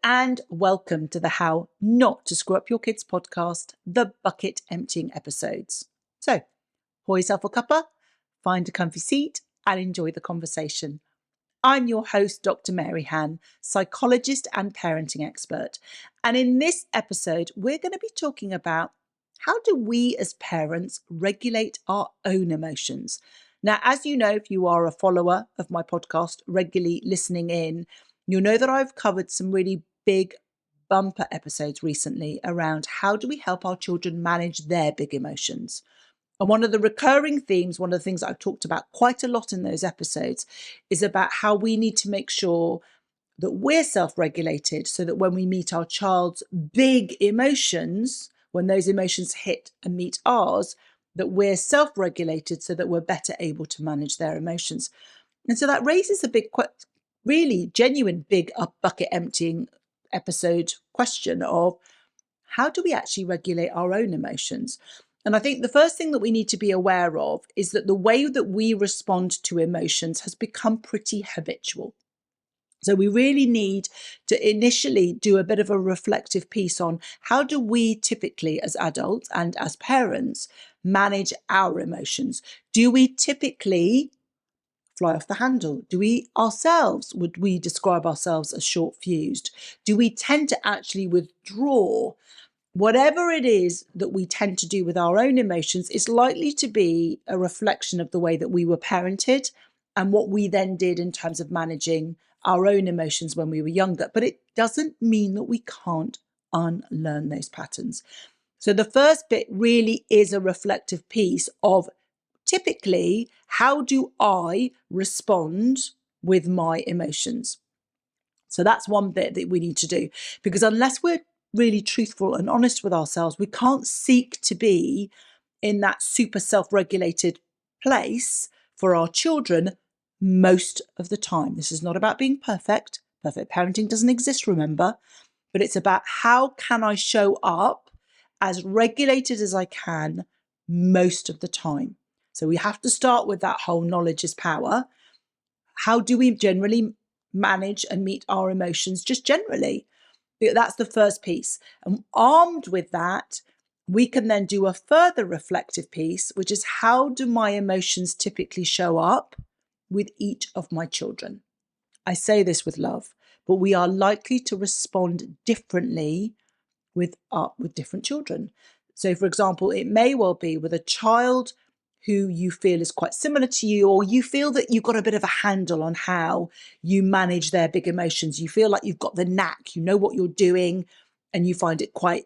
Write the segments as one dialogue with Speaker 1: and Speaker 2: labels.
Speaker 1: and welcome to the How Not to Screw Up Your Kids podcast, the bucket emptying episodes. So, pour yourself a cuppa, find a comfy seat, and enjoy the conversation. I'm your host, Dr. Mary Han, psychologist and parenting expert. And in this episode, we're going to be talking about how do we as parents regulate our own emotions? Now, as you know, if you are a follower of my podcast, regularly listening in, you'll know that I've covered some really big bumper episodes recently around how do we help our children manage their big emotions. And one of the recurring themes, one of the things I've talked about quite a lot in those episodes, is about how we need to make sure that we're self-regulated so that when we meet our child's big emotions, when those emotions hit and meet ours, that we're self-regulated so that we're better able to manage their emotions. And so that raises a big, really genuine big bucket emptying episode question of how do we actually regulate our own emotions? And I think the first thing that we need to be aware of is that the way that we respond to emotions has become pretty habitual. So we really need to initially do a bit of a reflective piece on how do we typically as adults and as parents manage our emotions? Do we typically fly off the handle? Would we describe ourselves as short-fused? Do we tend to actually withdraw? Whatever it is that we tend to do with our own emotions is likely to be a reflection of the way that we were parented and what we then did in terms of managing our own emotions when we were younger. But it doesn't mean that we can't unlearn those patterns. So the first bit really is a reflective piece of typically, how do I respond with my emotions? So that's one bit that we need to do, because unless we're really truthful and honest with ourselves, we can't seek to be in that super self-regulated place for our children most of the time. This is not about being perfect. Perfect parenting doesn't exist, remember, but it's about how can I show up as regulated as I can most of the time. So we have to start with that whole knowledge is power. How do we generally manage and meet our emotions just generally? That's the first piece. And armed with that, we can then do a further reflective piece, which is how do my emotions typically show up with each of my children? I say this with love, but we are likely to respond differently with different children. So, for example, it may well be with a child who you feel is quite similar to you, or you feel that you've got a bit of a handle on how you manage their big emotions. You feel like you've got the knack, you know what you're doing, and you find it quite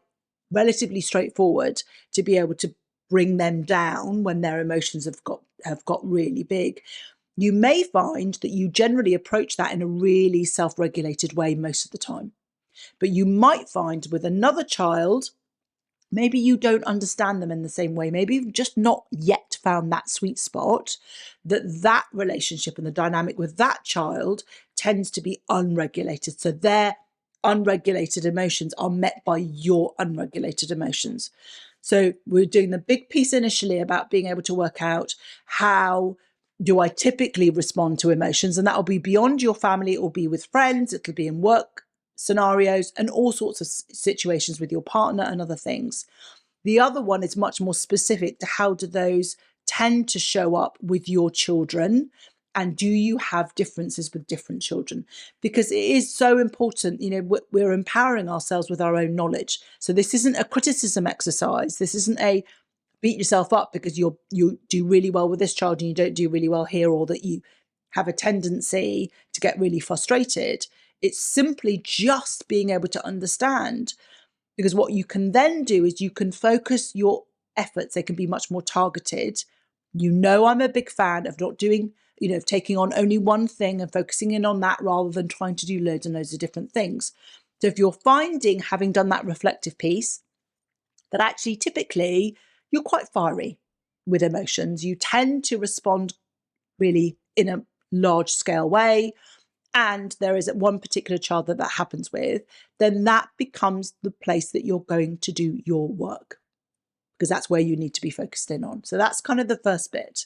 Speaker 1: relatively straightforward to be able to bring them down when their emotions have got really big. You may find that you generally approach that in a really self-regulated way most of the time. But you might find with another child, maybe you don't understand them in the same way. Maybe you've just not yet found that sweet spot, that relationship and the dynamic with that child tends to be unregulated. So their unregulated emotions are met by your unregulated emotions. So we're doing the big piece initially about being able to work out how do I typically respond to emotions? And that will be beyond your family. It will be with friends. It'll be in work scenarios and all sorts of situations with your partner and other things. The other one is much more specific to how do those tend to show up with your children, and do you have differences with different children? Because it is so important, we're empowering ourselves with our own knowledge. So this isn't a criticism exercise. This isn't a beat yourself up because you do really well with this child and you don't do really well here, or that you have a tendency to get really frustrated. It's simply just being able to understand, because what you can then do is you can focus your efforts. They can be much more targeted. I'm a big fan of not doing, of taking on only one thing and focusing in on that rather than trying to do loads and loads of different things. So if you're finding, having done that reflective piece, that actually typically you're quite fiery with emotions, you tend to respond really in a large scale way, and there is one particular child that happens with, then that becomes the place that you're going to do your work, because that's where you need to be focused in on. So that's kind of the first bit.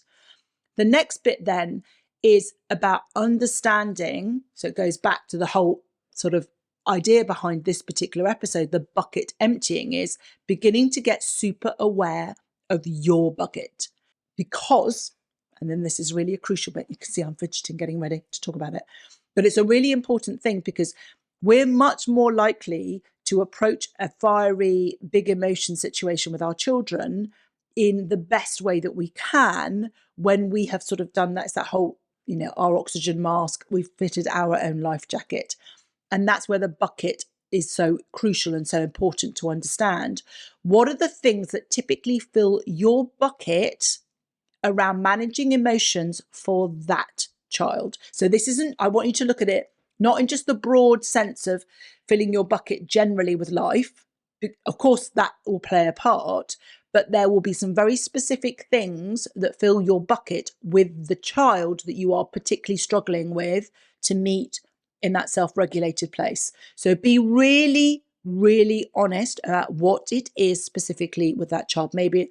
Speaker 1: The next bit then is about understanding. So it goes back to the whole sort of idea behind this particular episode, the bucket emptying, is beginning to get super aware of your bucket. Because, and then this is really a crucial bit, you can see I'm fidgeting getting ready to talk about it, but it's a really important thing because we're much more likely to approach a fiery, big emotion situation with our children in the best way that we can when we have sort of done that. It's that whole, our oxygen mask, we've fitted our own life jacket. And that's where the bucket is so crucial and so important to understand. What are the things that typically fill your bucket around managing emotions for that child? So this isn't, I want you to look at it not in just the broad sense of filling your bucket generally with life. Of course, that will play a part, but there will be some very specific things that fill your bucket with the child that you are particularly struggling with to meet in that self-regulated place. So be really, really honest about what it is specifically with that child. Maybe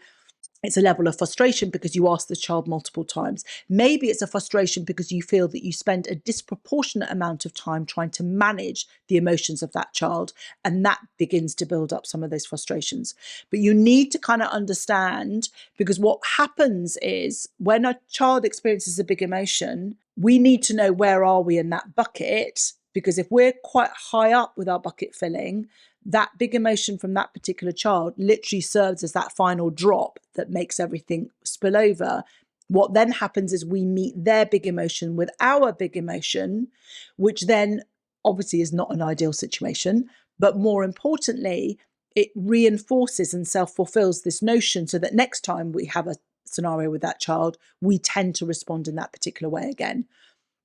Speaker 1: it's a level of frustration because you ask the child multiple times. Maybe it's a frustration because you feel that you spend a disproportionate amount of time trying to manage the emotions of that child, and that begins to build up some of those frustrations. But you need to kind of understand, because what happens is when a child experiences a big emotion, we need to know where are we in that bucket, because if we're quite high up with our bucket filling, that big emotion from that particular child literally serves as that final drop that makes everything spill over. What then happens is we meet their big emotion with our big emotion, which then obviously is not an ideal situation, but more importantly, it reinforces and self-fulfills this notion so that next time we have a scenario with that child, we tend to respond in that particular way again.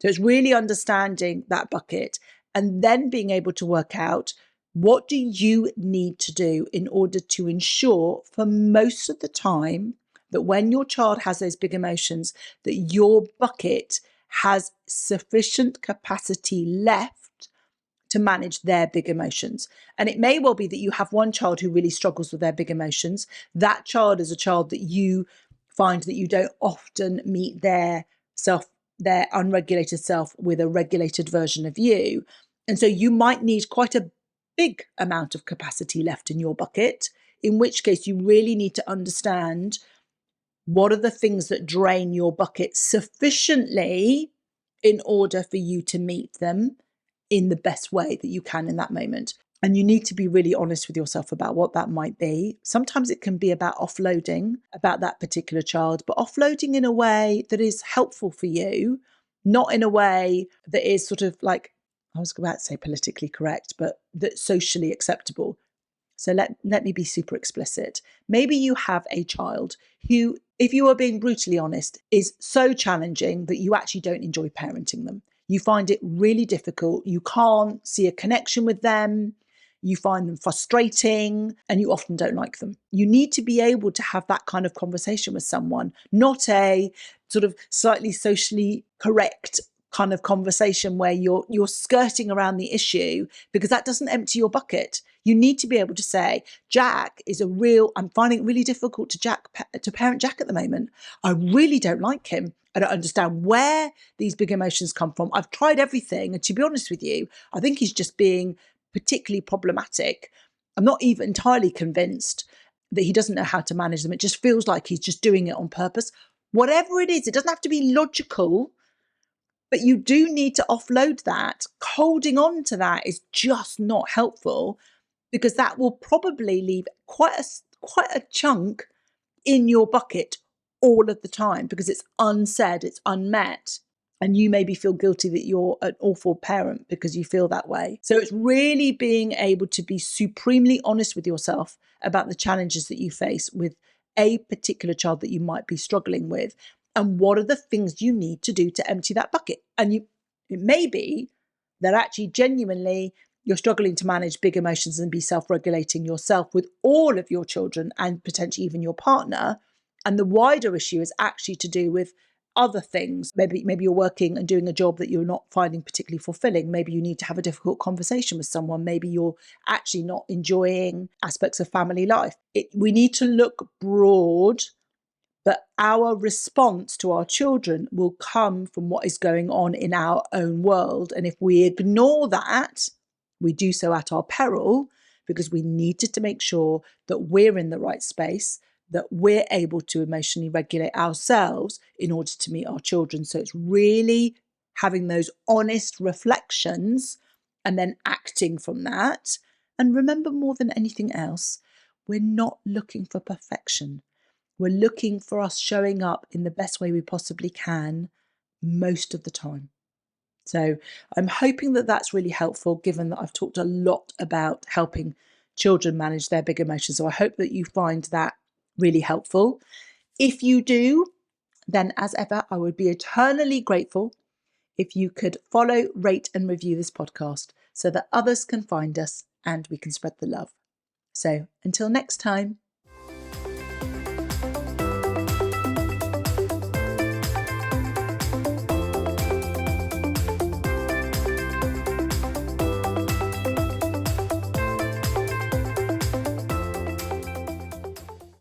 Speaker 1: So it's really understanding that bucket and then being able to work out, what do you need to do in order to ensure for most of the time that when your child has those big emotions, that your bucket has sufficient capacity left to manage their big emotions? And it may well be that you have one child who really struggles with their big emotions. That child is a child that you find that you don't often meet their unregulated self with a regulated version of you. And so you might need quite a big amount of capacity left in your bucket, in which case you really need to understand what are the things that drain your bucket sufficiently in order for you to meet them in the best way that you can in that moment. And you need to be really honest with yourself about what that might be. Sometimes it can be about offloading about that particular child, but offloading in a way that is helpful for you, not in a way that is sort of like, I was about to say politically correct, but that's socially acceptable. So let me be super explicit. Maybe you have a child who, if you are being brutally honest, is so challenging that you actually don't enjoy parenting them. You find it really difficult. You can't see a connection with them. You find them frustrating and you often don't like them. You need to be able to have that kind of conversation with someone, not a sort of slightly socially correct kind of conversation where you're skirting around the issue, because that doesn't empty your bucket. You need to be able to say, Jack is I'm finding it really difficult to parent Jack at the moment. I really don't like him. I don't understand where these big emotions come from. I've tried everything. And to be honest with you, I think he's just being particularly problematic. I'm not even entirely convinced that he doesn't know how to manage them. It just feels like he's just doing it on purpose. Whatever it is, it doesn't have to be logical, but you do need to offload that. Holding on to that is just not helpful, because that will probably leave quite a chunk in your bucket all of the time, because it's unsaid, it's unmet. And you maybe feel guilty that you're an awful parent because you feel that way. So it's really being able to be supremely honest with yourself about the challenges that you face with a particular child that you might be struggling with. And what are the things you need to do to empty that bucket? And it may be that actually genuinely you're struggling to manage big emotions and be self-regulating yourself with all of your children and potentially even your partner. And the wider issue is actually to do with other things. Maybe you're working and doing a job that you're not finding particularly fulfilling. Maybe you need to have a difficult conversation with someone. Maybe you're actually not enjoying aspects of family life. We need to look broad, but our response to our children will come from what is going on in our own world. And if we ignore that We do so at our peril because we needed to make sure that we're in the right space, that we're able to emotionally regulate ourselves in order to meet our children. So it's really having those honest reflections and then acting from that. And remember, more than anything else, we're not looking for perfection. We're looking for us showing up in the best way we possibly can most of the time. So I'm hoping that that's really helpful, given that I've talked a lot about helping children manage their big emotions. So I hope that you find that really helpful. If you do, then as ever, I would be eternally grateful if you could follow, rate, and review this podcast so that others can find us and we can spread the love. So until next time.